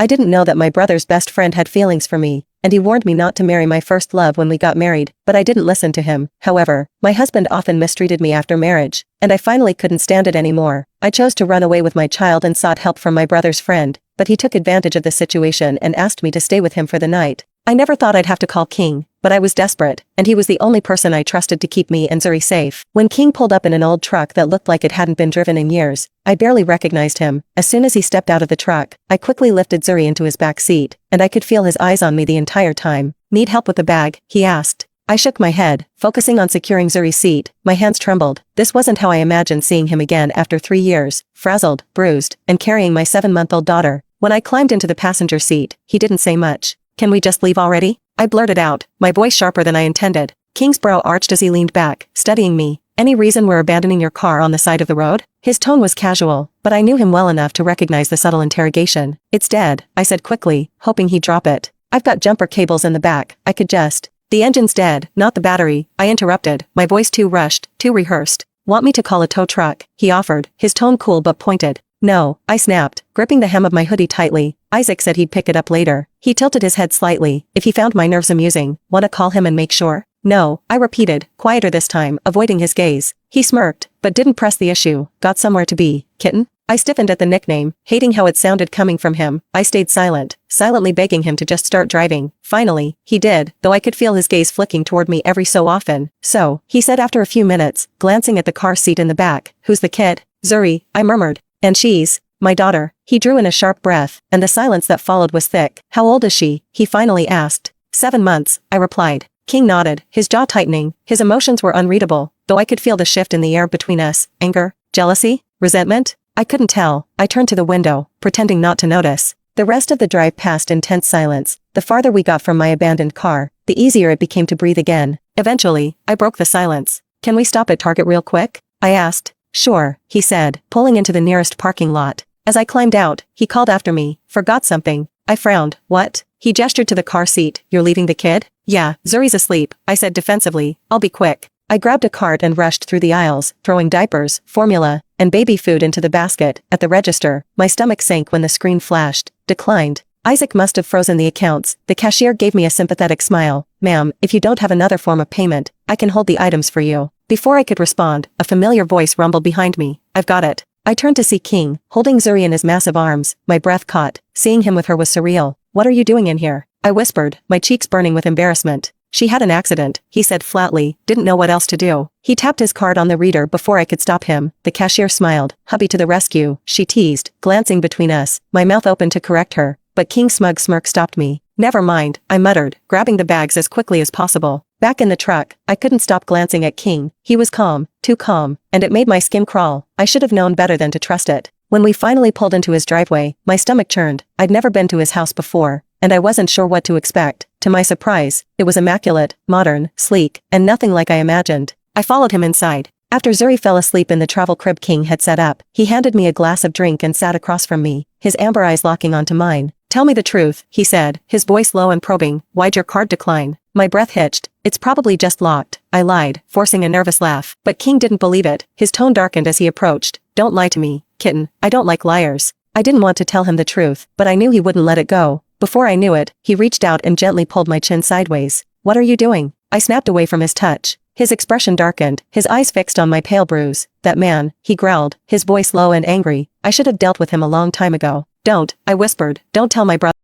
I didn't know that my brother's best friend had feelings for me, and he warned me not to marry my first love when we got married, but I didn't listen to him. However, my husband often mistreated me after marriage, and I finally couldn't stand it anymore. I chose to run away with my child and sought help from my brother's friend, but he took advantage of the situation and asked me to stay with him for the night. I never thought I'd have to call King, but I was desperate, and he was the only person I trusted to keep me and Zuri safe. When King pulled up in an old truck that looked like it hadn't been driven in years, I barely recognized him. As soon as he stepped out of the truck, I quickly lifted Zuri into his back seat, and I could feel his eyes on me the entire time. "Need help with the bag?" he asked. I shook my head, focusing on securing Zuri's seat. My hands trembled. This wasn't how I imagined seeing him again after 3 years, frazzled, bruised, and carrying my 7-month-old daughter. When I climbed into the passenger seat, he didn't say much. "Can we just leave already?" I blurted out, my voice sharper than I intended. King's brow arched as he leaned back, studying me. "Any reason we're abandoning your car on the side of the road?" His tone was casual, but I knew him well enough to recognize the subtle interrogation. "It's dead," I said quickly, hoping he'd drop it. "I've got jumper cables in the back, I could just—" "The engine's dead, not the battery," I interrupted, my voice too rushed, too rehearsed. "Want me to call a tow truck?" he offered, his tone cool but pointed. "No," I snapped, gripping the hem of my hoodie tightly. "Isaac said he'd pick it up later." He tilted his head slightly. "If he found my nerves amusing, want to call him and make sure?" "No," I repeated, quieter this time, avoiding his gaze. He smirked, but didn't press the issue. "Got somewhere to be, kitten?" I stiffened at the nickname, hating how it sounded coming from him. I stayed silent, silently begging him to just start driving. Finally, he did, though I could feel his gaze flicking toward me every so often. "So," he said after a few minutes, glancing at the car seat in the back, "who's the kid?" "Zuri," I murmured. "And she's my daughter." He drew in a sharp breath, and the silence that followed was thick. "How old is she?" he finally asked. 7 months, I replied. King nodded, his jaw tightening. His emotions were unreadable, though I could feel the shift in the air between us. Anger? Jealousy? Resentment? I couldn't tell. I turned to the window, pretending not to notice. The rest of the drive passed in tense silence. The farther we got from my abandoned car, the easier it became to breathe again. Eventually, I broke the silence. "Can we stop at Target real quick?" I asked. "Sure," he said, pulling into the nearest parking lot. As I climbed out, he called after me. "Forgot something." I frowned. "What?" He gestured to the car seat. "You're leaving the kid?" "Yeah, Zuri's asleep," I said defensively. "I'll be quick." I grabbed a cart and rushed through the aisles, throwing diapers, formula, and baby food into the basket. At the register, my stomach sank when the screen flashed. Declined. Isaac must have frozen the accounts. The cashier gave me a sympathetic smile. "Ma'am, if you don't have another form of payment, I can hold the items for you." Before I could respond, a familiar voice rumbled behind me. "I've got it." I turned to see King, holding Zuri in his massive arms. My breath caught. Seeing him with her was surreal. "What are you doing in here?" I whispered, my cheeks burning with embarrassment. "She had an accident," he said flatly, didn't know what else to do. He tapped his card on the reader before I could stop him. The cashier smiled. "Hubby to the rescue," she teased, glancing between us. My mouth opened to correct her, but King's smug smirk stopped me. "Never mind," I muttered, grabbing the bags as quickly as possible. Back in the truck, I couldn't stop glancing at King. He was calm, too calm, and it made my skin crawl. I should have known better than to trust it. When we finally pulled into his driveway, my stomach churned. I'd never been to his house before, and I wasn't sure what to expect. To my surprise, it was immaculate, modern, sleek, and nothing like I imagined. I followed him inside. After Zuri fell asleep in the travel crib King had set up, he handed me a glass of drink and sat across from me, his amber eyes locking onto mine. "Tell me the truth," he said, his voice low and probing. "Why'd your card decline?" My breath hitched. "It's probably just locked," I lied, forcing a nervous laugh. But King didn't believe it. His tone darkened as he approached. "Don't lie to me, kitten. I don't like liars." I didn't want to tell him the truth, but I knew he wouldn't let it go. Before I knew it, he reached out and gently pulled my chin sideways. "What are you doing?" I snapped away from his touch. His expression darkened, his eyes fixed on my pale bruise. "That man," he growled, his voice low and angry. "I should have dealt with him a long time ago." "Don't," I whispered. "Don't tell my brother."